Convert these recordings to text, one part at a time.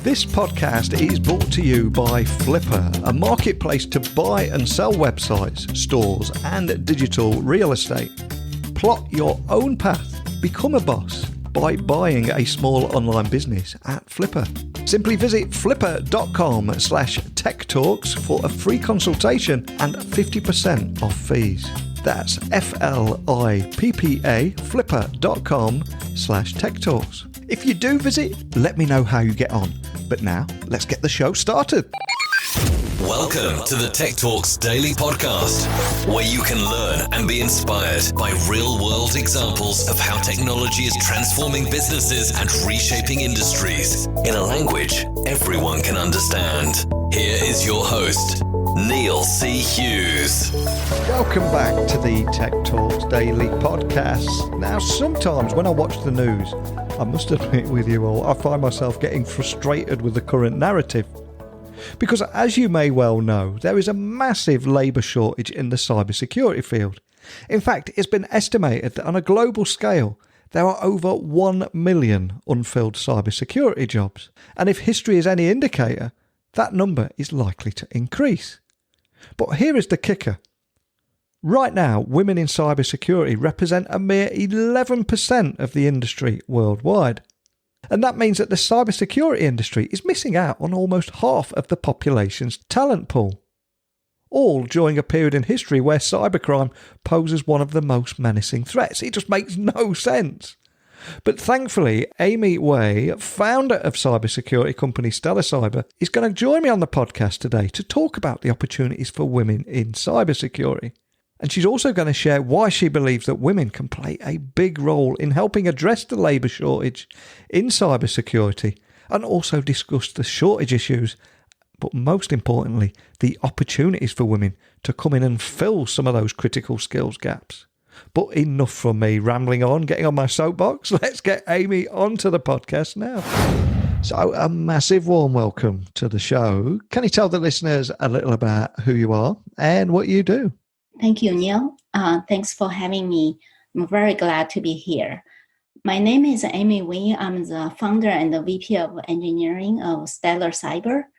This podcast is brought to you by Flipper, a marketplace to buy and sell websites, stores, and digital real estate. Plot your own path. Become a boss by buying a small online business at Flipper. Simply visit flipper.com/techtalks for a free consultation and 50% off fees. That's FLIPPA, flipper.com/techtalks. If you do visit, let me know how you get on. But now, let's get the show started. Welcome to the Tech Talks Daily Podcast, where you can learn and be inspired by real-world examples of how technology is transforming businesses and reshaping industries in a language everyone can understand. Here is your host, Neil C. Hughes. Welcome back to the Tech Talks Daily Podcast. Now, sometimes when I watch the news, I must admit with you all, I find myself getting frustrated with the current narrative. Because as you may well know, there is a massive labour shortage in the cybersecurity field. In fact, it's been estimated that on a global scale, there are over 1 million unfilled cybersecurity jobs. And if history is any indicator, that number is likely to increase. But here is the kicker. Right now, women in cybersecurity represent a mere 11% of the industry worldwide. And that means that the cybersecurity industry is missing out on almost half of the population's talent pool. All during a period in history where cybercrime poses one of the most menacing threats. It just makes no sense. But thankfully, Amie Wei, founder of cybersecurity company Stella Cyber, is going to join me on the podcast today to talk about the opportunities for women in cybersecurity. And she's also going to share why she believes that women can play a big role in helping address the labour shortage in cybersecurity, and also discuss the shortage issues, but most importantly, the opportunities for women to come in and fill some of those critical skills gaps. But enough from me rambling on, getting on my soapbox. Let's get Amie onto the podcast now. So a massive warm welcome to the show. Can you tell the listeners a little about who you are and what you do? Thank you, Neil. Thanks for having me. I'm very glad to be here. My name is Amie Wei. I'm the founder and the VP of engineering of Stella Cyber.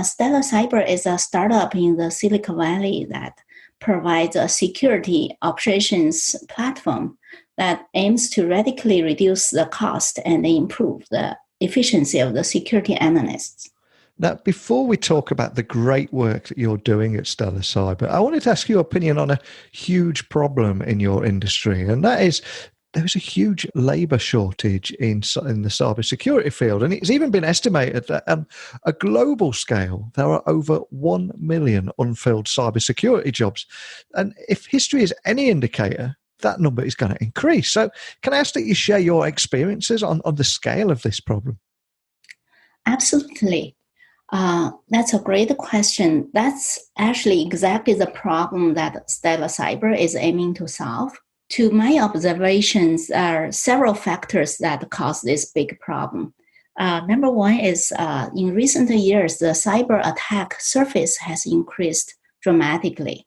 Stella Cyber is a startup in the Silicon Valley that provides a security operations platform that aims to radically reduce the cost and improve the efficiency of the security analysts. Now, before we talk about the great work that you're doing at Stella Cyber, I wanted to ask your opinion on a huge problem in your industry, and that is there is a huge labour shortage in the cybersecurity field, and it's even been estimated that on a global scale, there are over 1 million unfilled cybersecurity jobs. And if history is any indicator, that number is going to increase. So can I ask that you share your experiences on the scale of this problem? Absolutely. That's a great question. That's actually exactly the problem that Stella Cyber is aiming to solve. To my observations, there are several factors that cause this big problem. Number one is in recent years, the cyber attack surface has increased dramatically.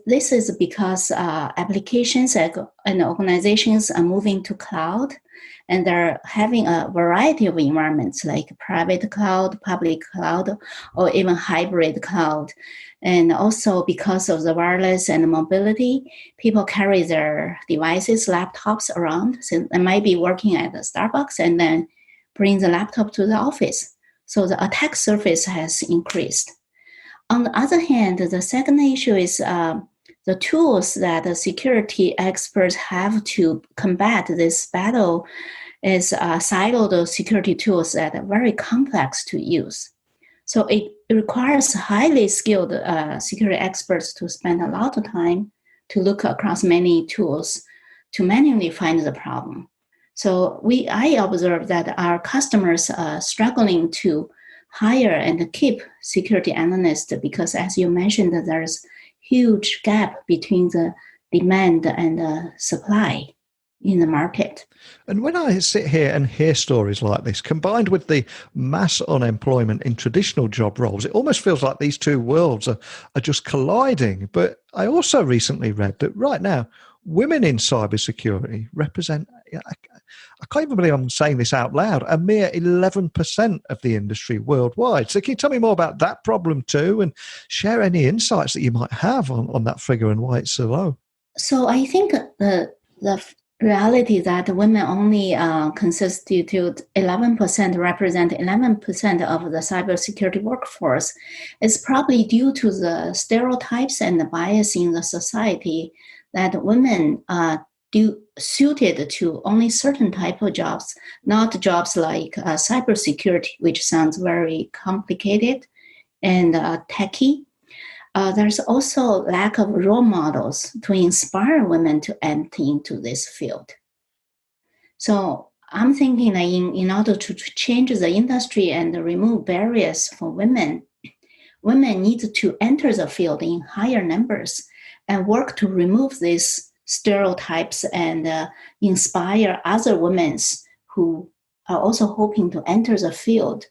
This is because applications and organizations are moving to cloud, and they're having a variety of environments like private cloud, public cloud, or even hybrid cloud. And also because of the wireless and mobility, people carry their devices, laptops around. So they might be working at a Starbucks and then bring the laptop to the office. So the attack surface has increased. On the other hand, the second issue is the tools that the security experts have to combat this battle is siloed security tools that are very complex to use. So it requires highly skilled security experts to spend a lot of time to look across many tools to manually find the problem. So I observe that our customers are struggling to hire and keep security analysts because, as you mentioned, there's huge gap between the demand and the supply in the market. And when I sit here and hear stories like this, combined with the mass unemployment in traditional job roles, it almost feels like these two worlds are just colliding. But I also recently read that right now, women in cybersecurity represent, I can't even believe I'm saying this out loud, a mere 11% of the industry worldwide. So can you tell me more about that problem too, and share any insights that you might have on that figure and why it's so low? So I think the reality that women only constitute 11%, represent 11% of the cybersecurity workforce is probably due to the stereotypes and the bias in the society that women suited to only certain type of jobs, not jobs like cybersecurity, which sounds very complicated and techy. There's also lack of role models to inspire women to enter into this field. So I'm thinking that in order to change the industry and remove barriers for women need to enter the field in higher numbers and work to remove these stereotypes and inspire other women who are also hoping to enter the field,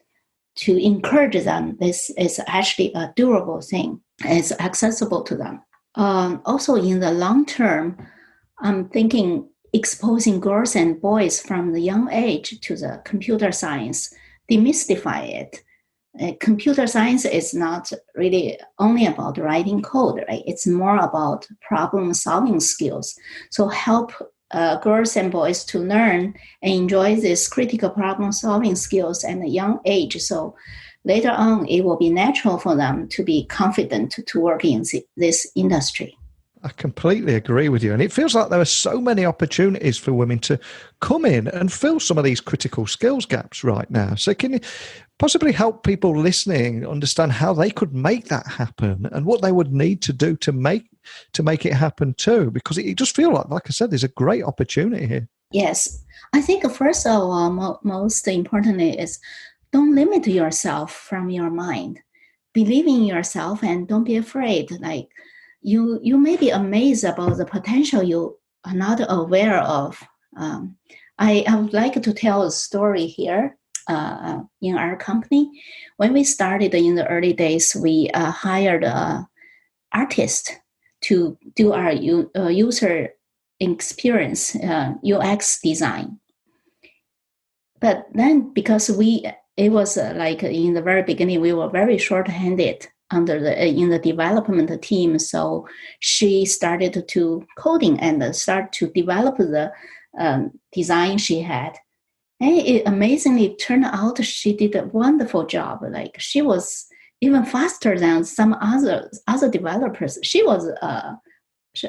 to encourage them. This is actually a durable thing. It's accessible to them. Also, in the long term, I'm thinking exposing girls and boys from the young age to the computer science, demystify it. Computer science is not really only about writing code, right? It's more about problem-solving skills. So help girls and boys to learn and enjoy these critical problem-solving skills at a young age. So later on, it will be natural for them to be confident to work in this industry. I completely agree with you. And it feels like there are so many opportunities for women to come in and fill some of these critical skills gaps right now. So can you possibly help people listening understand how they could make that happen and what they would need to do to make it happen too? Because it just feels like I said, there's a great opportunity here. Yes. I think first of all, most importantly is don't limit yourself from your mind. Believe in yourself and don't be afraid. Like, you may be amazed about the potential you are not aware of. I would like to tell a story here in our company. When we started in the early days, we hired an artist to do our user experience, UX design. But then because it was like in the very beginning, we were very short-handed in the development team. So she started to coding and start to develop the design she had. And it amazingly turned out she did a wonderful job. Like, she was even faster than some other developers. She was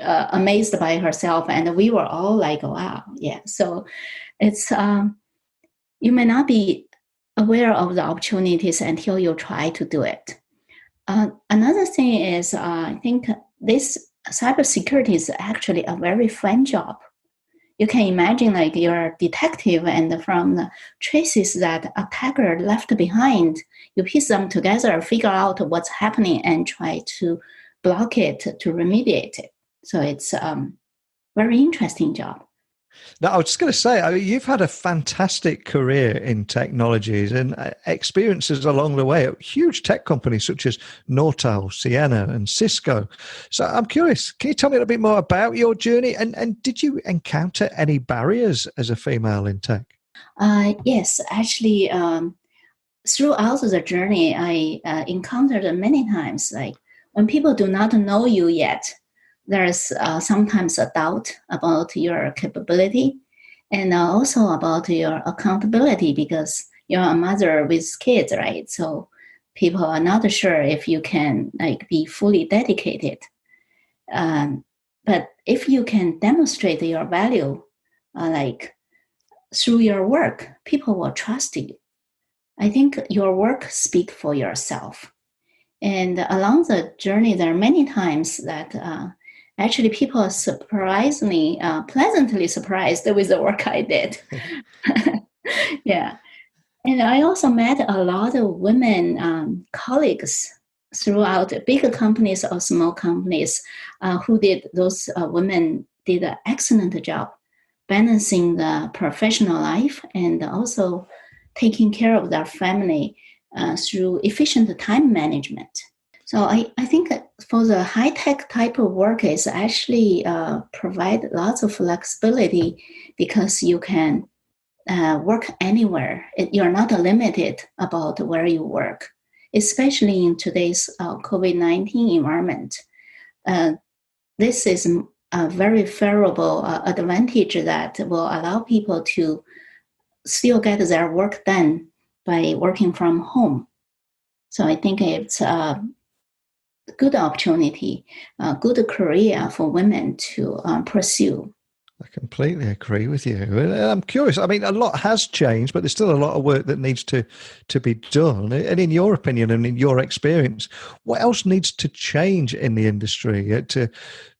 amazed by herself, and we were all like, wow, yeah. So it's you may not be aware of the opportunities until you try to do it. Another thing is, I think this cybersecurity is actually a very fun job. You can imagine like you're a detective, and from the traces that attacker left behind, you piece them together, figure out what's happening, and try to block it, to remediate it. So it's a very interesting job. Now, I was just going to say, you've had a fantastic career in technologies and experiences along the way at huge tech companies such as Nortel, Ciena, and Cisco. So I'm curious, can you tell me a little bit more about your journey? And did you encounter any barriers as a female in tech? Yes, actually, throughout the journey, I encountered many times, like when people do not know you yet, there's sometimes a doubt about your capability and also about your accountability, because you're a mother with kids, right? So people are not sure if you can like be fully dedicated. But if you can demonstrate your value, like through your work, people will trust you. I think your work speaks for yourself. And along the journey, there are many times that actually people are surprisingly, pleasantly surprised with the work I did. Yeah. And I also met a lot of women colleagues throughout big companies or small companies those women did an excellent job balancing the professional life and also taking care of their family through efficient time management. So I think for the high-tech type of work, is actually provide lots of flexibility because you can work anywhere. You're not limited about where you work, especially in today's COVID-19 environment. This is a very favorable advantage that will allow people to still get their work done by working from home. So I think it's a good opportunity, a good career for women to pursue. I completely agree with you. And I'm curious. I mean, a lot has changed, but there's still a lot of work that needs to be done. And in your opinion and in your experience, what else needs to change in the industry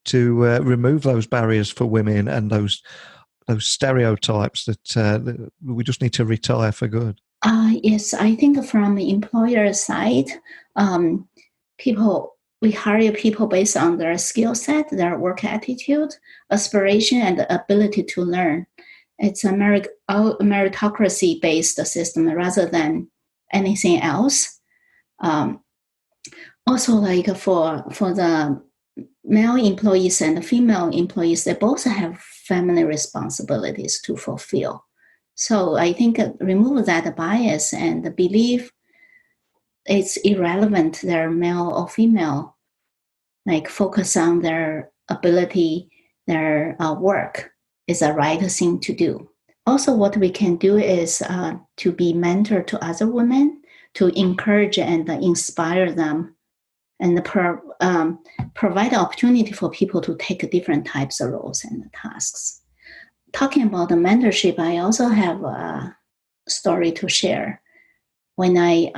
to remove those barriers for women and those stereotypes that we just need to retire for good? Yes, I think from the employer side, we hire people based on their skill set, their work attitude, aspiration, and the ability to learn. It's a meritocracy-based system rather than anything else. Also, like for the male employees and the female employees, they both have family responsibilities to fulfill. So I think remove that bias and believe it's irrelevant they're male or female, like focus on their ability, their work is the right thing to do. Also, what we can do is to be mentor to other women, to encourage and inspire them, and provide opportunity for people to take different types of roles and tasks. Talking about the mentorship, I also have a story to share. When I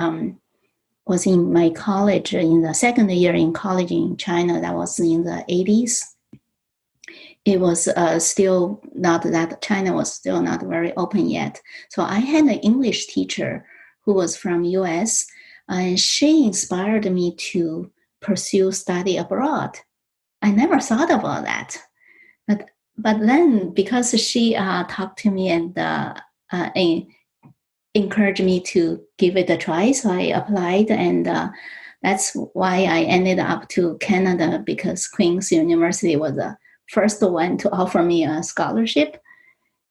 was in my college, in the second year in college in China, that was in the 80s. It was still not that, China was still not very open yet. So I had an English teacher who was from US, and she inspired me to pursue study abroad. I never thought about that. But then because she talked to me and encouraged me to give it a try, so I applied, and that's why I ended up to Canada, because Queen's University was the first one to offer me a scholarship.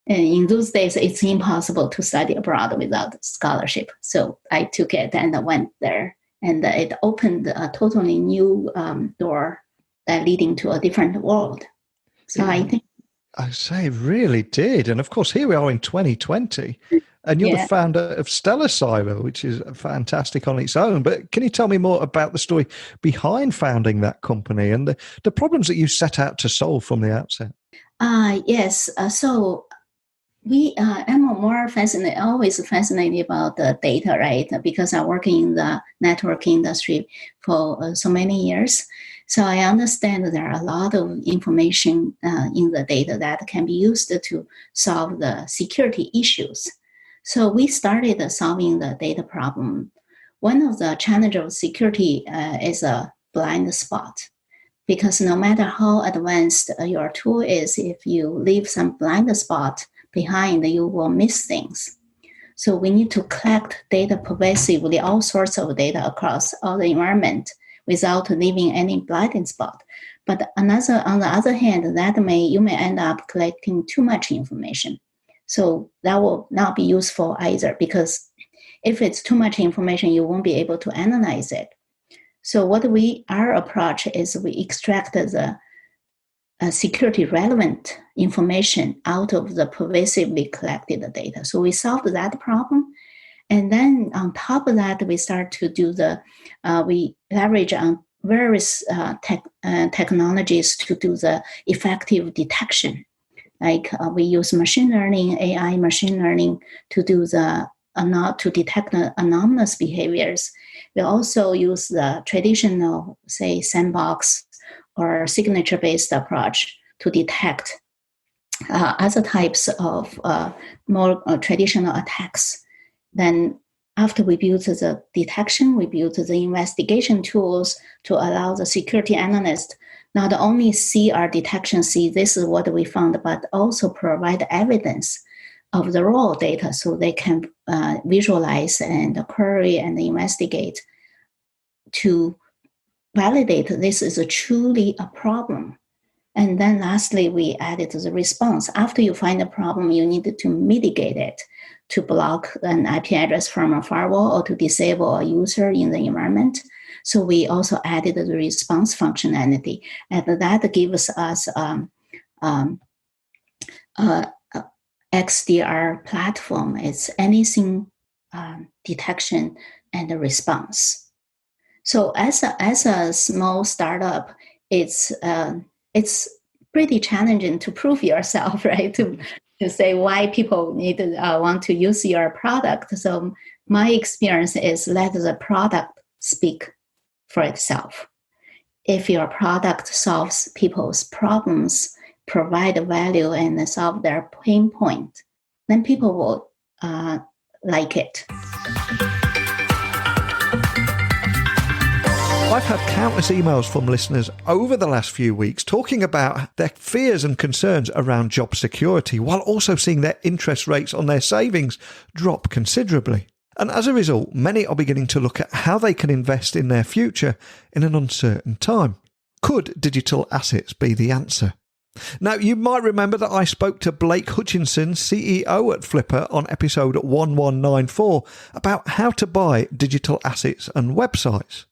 And in those days, it's impossible to study abroad without scholarship. So I took it and I went there, and it opened a totally new door leading to a different world. So I think I say it really did. And of course, here we are in 2020, and you're the founder of Stella Cyber, which is fantastic on its own. But can you tell me more about the story behind founding that company and the problems that you set out to solve from the outset? Yes. So we am more fascinated, always fascinated about the data, right? Because I work in the network industry for so many years. So I understand there are a lot of information in the data that can be used to solve the security issues. So we started solving the data problem. One of the challenges of security is a blind spot, because no matter how advanced your tool is, if you leave some blind spot behind, you will miss things. So we need to collect data pervasively, all sorts of data across all the environment, without leaving any blind spot. But on the other hand, you may end up collecting too much information. So that will not be useful either, because if it's too much information, you won't be able to analyze it. So our approach is we extract the security relevant information out of the pervasively collected data. So we solved that problem. And then on top of that, we start to do we leverage on various technologies to do the effective detection. Like we use machine learning, AI machine learning to do to detect the anomalous behaviors. We also use the traditional, say, sandbox or signature-based approach to detect other types of more traditional attacks. Then after we built the detection, we built the investigation tools to allow the security analyst not only see our detection, see this is what we found, but also provide evidence of the raw data so they can visualize and query and investigate to validate this is truly a problem. And then lastly, we added the response. After you find a problem, you need to mitigate it, to block an IP address from a firewall or to disable a user in the environment. So we also added the response functionality, and that gives us XDR platform. It's anything detection and response. So as a small startup, it's pretty challenging to prove yourself, right? To say why people want to use your product. So my experience is let the product speak for itself. If your product solves people's problems, provide value, and solve their pain point, then people will like it. I've had countless emails from listeners over the last few weeks talking about their fears and concerns around job security, while also seeing their interest rates on their savings drop considerably. And as a result, many are beginning to look at how they can invest in their future in an uncertain time. Could digital assets be the answer? Now, you might remember that I spoke to Blake Hutchinson, CEO at Flipper, on episode 1194 about how to buy digital assets and websites.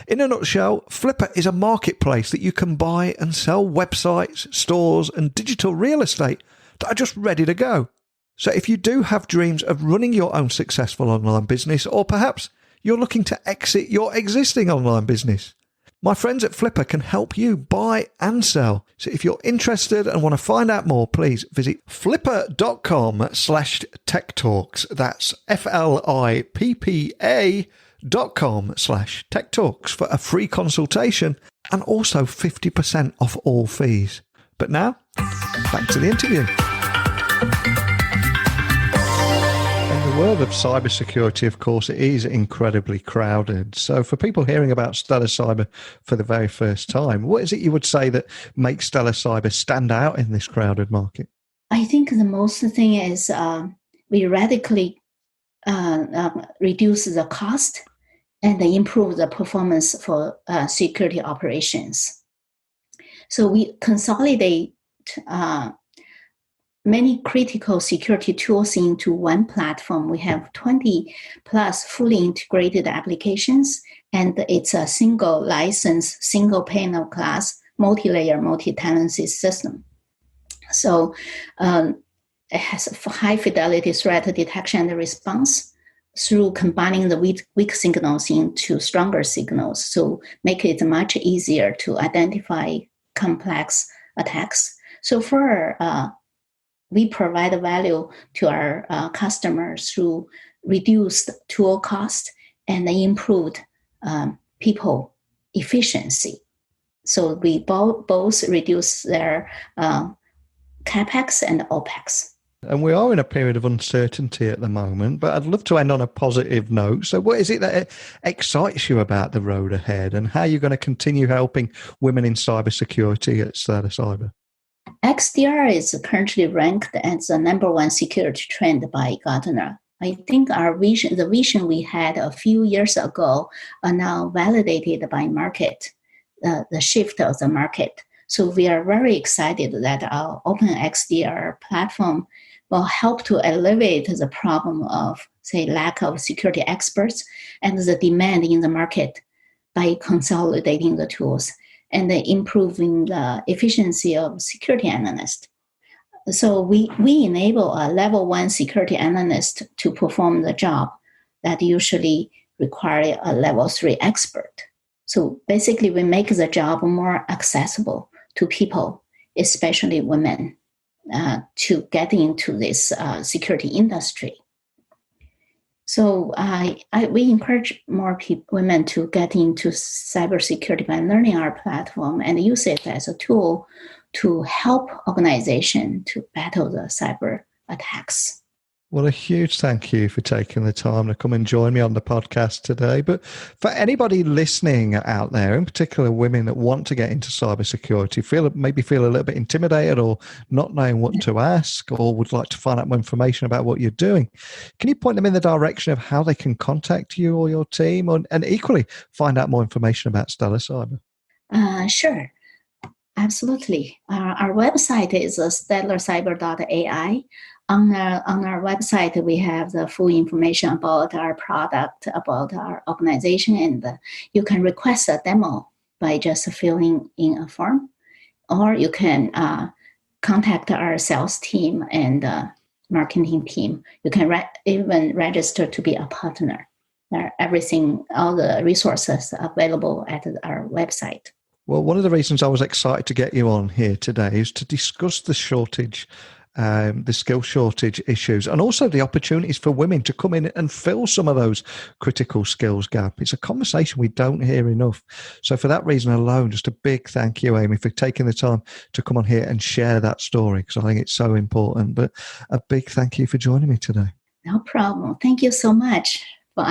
In a nutshell, Flipper is a marketplace that you can buy and sell websites, stores, and digital real estate that are just ready to go. So if you do have dreams of running your own successful online business, or perhaps you're looking to exit your existing online business, my friends at Flipper can help you buy and sell. So if you're interested and want to find out more, please visit flipper.com/techtalks. That's FLIPPA.com/techtalks for a free consultation and also 50% off all fees. But now, back to the interview. In the world of cybersecurity, of course, it is incredibly crowded. So for people hearing about Stella Cyber for the very first time, what is it you would say that makes Stella Cyber stand out in this crowded market? I think the most thing is we radically reduce the cost and improve the performance for security operations. So we consolidate many critical security tools into one platform. We have 20 plus fully integrated applications, and it's a single license, single pane of glass, multi-layer, multi-tenancy system. So it has high fidelity threat detection and response through combining the weak signals into stronger signals. So make it much easier to identify complex attacks. So we provide value to our customers through reduced tool cost and improved people efficiency. So we both reduce their CapEx and OpEx. And we are in a period of uncertainty at the moment, but I'd love to end on a positive note. So what is it that excites you about the road ahead, and how you're going to continue helping women in cybersecurity at Stella Cyber? XDR is currently ranked as the number one security trend by Gartner. I think the vision we had a few years ago are now validated by market, the shift of the market. So we are very excited that our open XDR platform will help to alleviate the problem of, say, lack of security experts and the demand in the market by consolidating the tools and improving the efficiency of security analysts. So we enable a level 1 security analyst to perform the job that usually require a level 3 expert. So basically, we make the job more accessible to people, especially women, to get into this security industry. So we encourage more women to get into cybersecurity by learning our platform and use it as a tool to help organizations to battle the cyber attacks. Well, a huge thank you for taking the time to come and join me on the podcast today. But for anybody listening out there, in particular women that want to get into cybersecurity, maybe feel a little bit intimidated or not knowing what to ask, or would like to find out more information about what you're doing, can you point them in the direction of how they can contact you or your team, and equally find out more information about Stella Cyber? Sure. Absolutely. Our website is stellacyber.ai. On our website, we have the full information about our product, about our organization, and you can request a demo by just filling in a form, or you can contact our sales team and marketing team. You can even register to be a partner. All the resources available at our website. Well, one of the reasons I was excited to get you on here today is to discuss the shortage, the skill shortage issues, and also the opportunities for women to come in and fill some of those critical skills gap. It's a conversation we don't hear enough. So for that reason alone, just a big thank you, Amie, for taking the time to come on here and share that story, because I think it's so important. But a big thank you for joining me today. No problem. Thank you so much for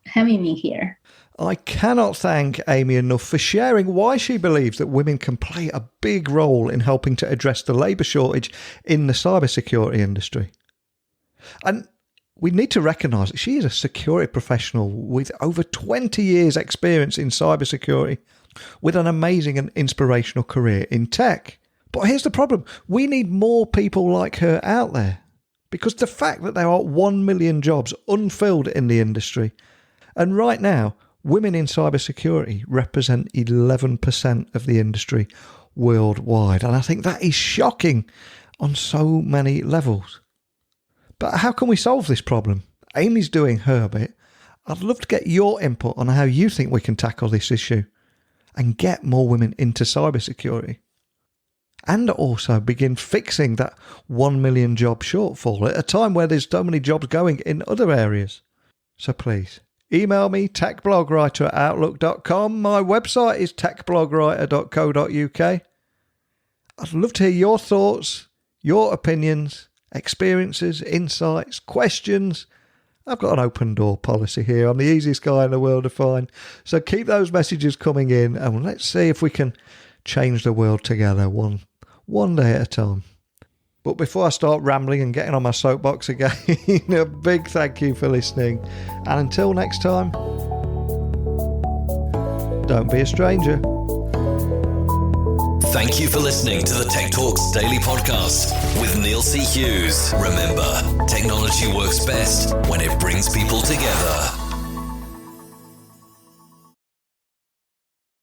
having me here. I cannot thank Amie enough for sharing why she believes that women can play a big role in helping to address the labour shortage in the cybersecurity industry. And we need to recognise that she is a security professional with over 20 years' experience in cybersecurity, with an amazing and inspirational career in tech. But here's the problem. We need more people like her out there, because the fact that there are 1 million jobs unfilled in the industry, and right now, women in cybersecurity represent 11% of the industry worldwide. And I think that is shocking on so many levels. But how can we solve this problem? Amie's doing her bit. I'd love to get your input on how you think we can tackle this issue and get more women into cybersecurity. And also begin fixing that 1 million job shortfall at a time where there's so many jobs going in other areas. So please, email me, techblogwriter@outlook.com. My website is techblogwriter.co.uk. I'd love to hear your thoughts, your opinions, experiences, insights, questions. I've got an open door policy here. I'm the easiest guy in the world to find. So keep those messages coming in, and let's see if we can change the world together one day at a time. But before I start rambling and getting on my soapbox again, a big thank you for listening. And until next time, don't be a stranger. Thank you for listening to the Tech Talks Daily Podcast with Neil C. Hughes. Remember, technology works best when it brings people together.